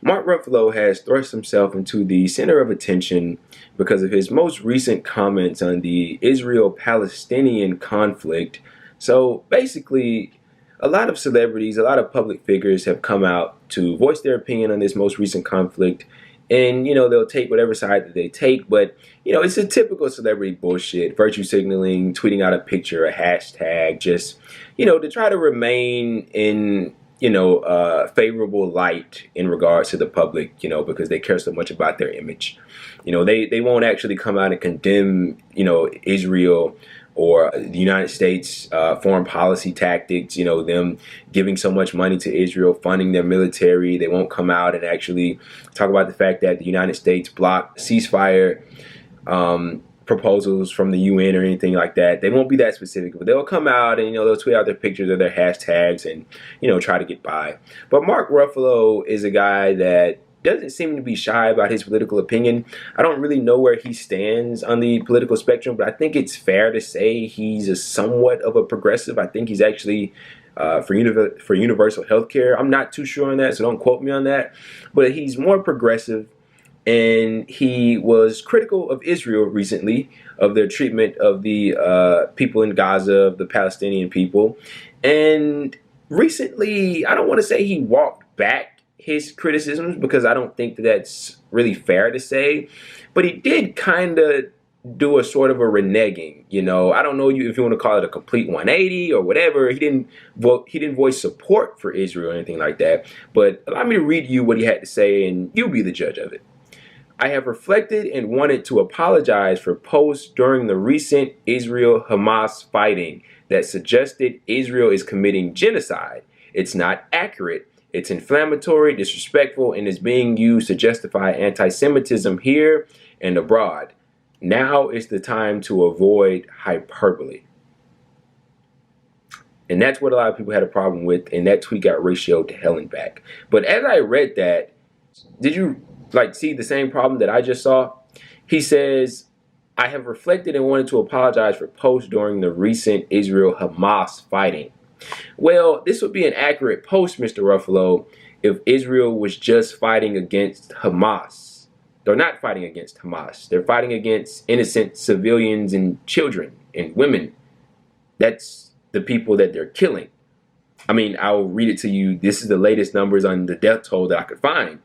Mark Ruffalo has thrust himself into the center of attention because of his most recent comments on the Israel-Palestinian conflict. So basically, a lot of celebrities, a lot of public figures have come out to voice their opinion on this most recent conflict. And, they'll take whatever side that they take. But, it's a typical celebrity bullshit, virtue signaling, tweeting out a picture, a hashtag, just, to try to remain in favorable light in regards to the public, because they care so much about their image. They won't actually come out and condemn, Israel or the United States foreign policy tactics, them giving so much money to Israel, funding their military. They won't come out and actually talk about the fact that the United States blocked ceasefire proposals from the UN or anything like that. They won't be that specific, but they'll come out and they'll tweet out their pictures of their hashtags and try to get by. But Mark Ruffalo is a guy that doesn't seem to be shy about his political opinion. I don't really know where he stands on the political spectrum, but I think it's fair to say he's a somewhat of a progressive. I think he's actually for universal health care. I'm not too sure on that, so don't quote me on that. But he's more progressive. And he was critical of Israel recently, of their treatment of the people in Gaza, of the Palestinian people. And recently, I don't want to say he walked back his criticisms, because I don't think that that's really fair to say. But he did kind of do a sort of a reneging. I don't know if you want to call it a complete 180 or whatever. He didn't voice support for Israel or anything like that. But allow me to read you what he had to say, and you be the judge of it. I have reflected and wanted to apologize for posts during the recent Israel-Hamas fighting that suggested Israel is committing genocide. It's not accurate. It's inflammatory, disrespectful, and is being used to justify anti-Semitism here and abroad. Now is the time to avoid hyperbole. And that's what a lot of people had a problem with, and that tweet got ratioed to hell and back. But as I read that, did you see the same problem that I just saw? He says, I have reflected and wanted to apologize for posts during the recent Israel-Hamas fighting. Well, this would be an accurate post, Mr. Ruffalo, if Israel was just fighting against Hamas. They're not fighting against Hamas. They're fighting against innocent civilians and children and women. That's the people that they're killing. I mean, I'll read it to you. This is the latest numbers on the death toll that I could find.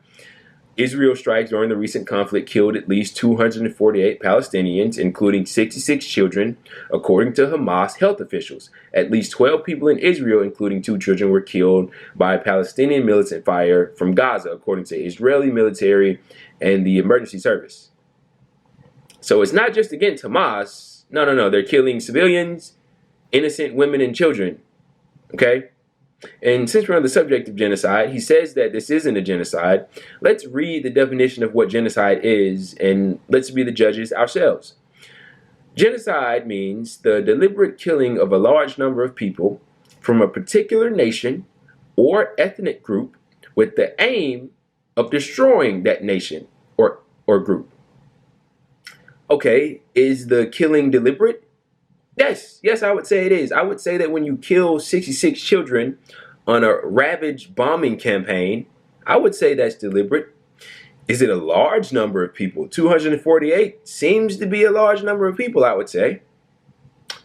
Israel strikes during the recent conflict killed at least 248 Palestinians, including 66 children, according to Hamas health officials. At least 12 people in Israel, including 2 children, were killed by Palestinian militant fire from Gaza, according to Israeli military and the emergency service. So it's not just against Hamas. No. They're killing civilians, innocent women and children. Okay? And since we're on the subject of genocide, he says that this isn't a genocide. Let's read the definition of what genocide is, and let's be the judges ourselves. Genocide means the deliberate killing of a large number of people from a particular nation or ethnic group with the aim of destroying that nation or group. Okay, is the killing deliberate? Yes, I would say it is. I would say that when you kill 66 children on a ravaged bombing campaign, I would say that's deliberate. Is it a large number of people? 248 seems to be a large number of people, I would say.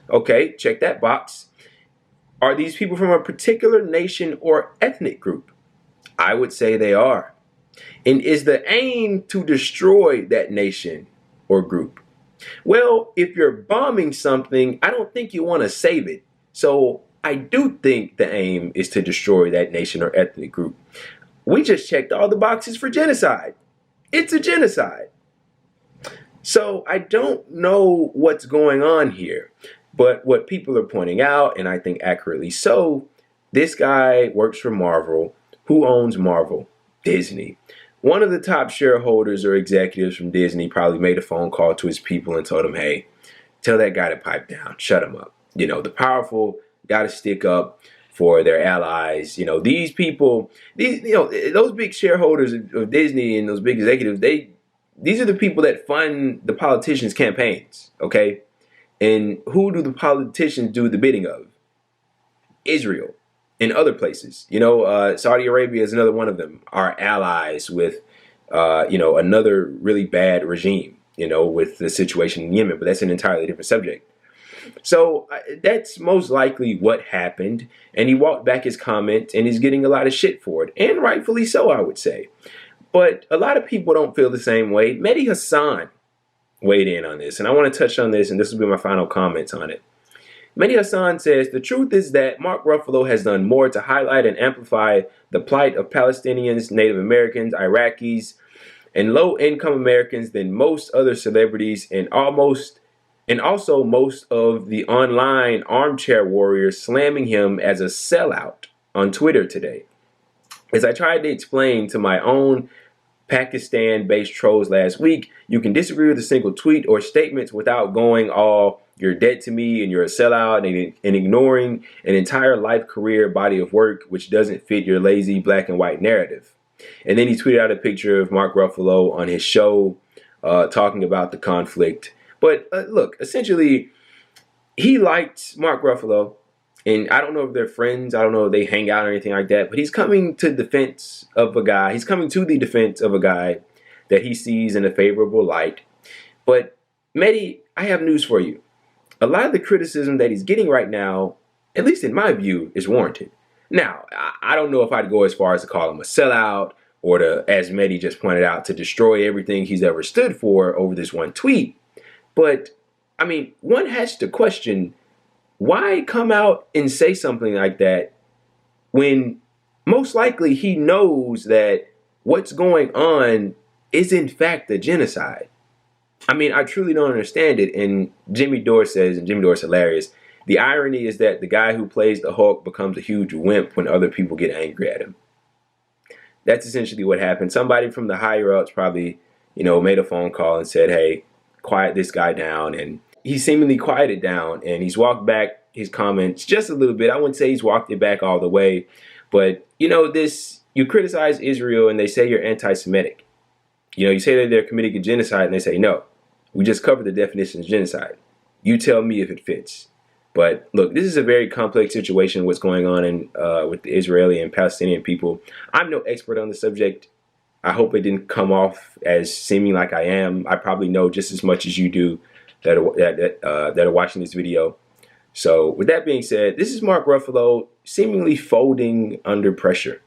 Okay, check that box. Are these people from a particular nation or ethnic group? I would say they are. And is the aim to destroy that nation or group? Well, if you're bombing something, I don't think you want to save it. So I do think the aim is to destroy that nation or ethnic group. We just checked all the boxes for genocide. It's a genocide. So I don't know what's going on here. But what people are pointing out, and I think accurately so, this guy works for Marvel. Who owns Marvel? Disney. One of the top shareholders or executives from Disney probably made a phone call to his people and told him, hey, tell that guy to pipe down, shut him up. The powerful got to stick up for their allies. These people, those big shareholders of Disney and those big executives, these are the people that fund the politicians' campaigns, okay? And who do the politicians do the bidding of? Israel. in other places. You know, Saudi Arabia is another one of them. Our allies with, you know, another really bad regime, you know, with the situation in Yemen. But that's an entirely different subject. So that's most likely what happened. And he walked back his comment, and he's getting a lot of shit for it. And rightfully so, I would say. But a lot of people don't feel the same way. Mehdi Hassan weighed in on this. And I want to touch on this, and this will be my final comments on it. Mehdi Hassan says, the truth is that Mark Ruffalo has done more to highlight and amplify the plight of Palestinians, Native Americans, Iraqis, and low-income Americans than most other celebrities, and also most of the online armchair warriors slamming him as a sellout on Twitter today. As I tried to explain to my own Pakistan-based trolls last week, you can disagree with a single tweet or statements without going all "you're dead to me" and "you're a sellout" and ignoring an entire life, career, body of work which doesn't fit your lazy black and white narrative. And then he tweeted out a picture of Mark Ruffalo on his show talking about the conflict. But look, essentially, he liked Mark Ruffalo. And I don't know if they're friends. I don't know if they hang out or anything like that. But he's coming to the defense of a guy. He's coming to the defense of a guy that he sees in a favorable light. But Mehdi, I have news for you. A lot of the criticism that he's getting right now, at least in my view, is warranted. Now, I don't know if I'd go as far as to call him a sellout or to, as Mehdi just pointed out, to destroy everything he's ever stood for over this one tweet. But, I mean, one has to question, why come out and say something like that when most likely he knows that what's going on is in fact a genocide? I mean, I truly don't understand it. And Jimmy Dore says, and Jimmy Dore's hilarious, the irony is that the guy who plays the Hulk becomes a huge wimp when other people get angry at him. That's essentially what happened. Somebody from the higher ups probably, you know, made a phone call and said, hey, quiet this guy down. And he seemingly quieted down, and he's walked back his comments just a little bit. I wouldn't say he's walked it back all the way, but you know, you criticize Israel and they say you're anti-Semitic. You know, you say that they're committing a genocide and they say, no, we just covered the definition of genocide. You tell me if it fits. But look, this is a very complex situation, what's going on with the Israeli and Palestinian people. I'm no expert on the subject. I hope it didn't come off as seeming like I am. I probably know just as much as you do that are watching this video. So with that being said, this is Mark Ruffalo seemingly folding under pressure.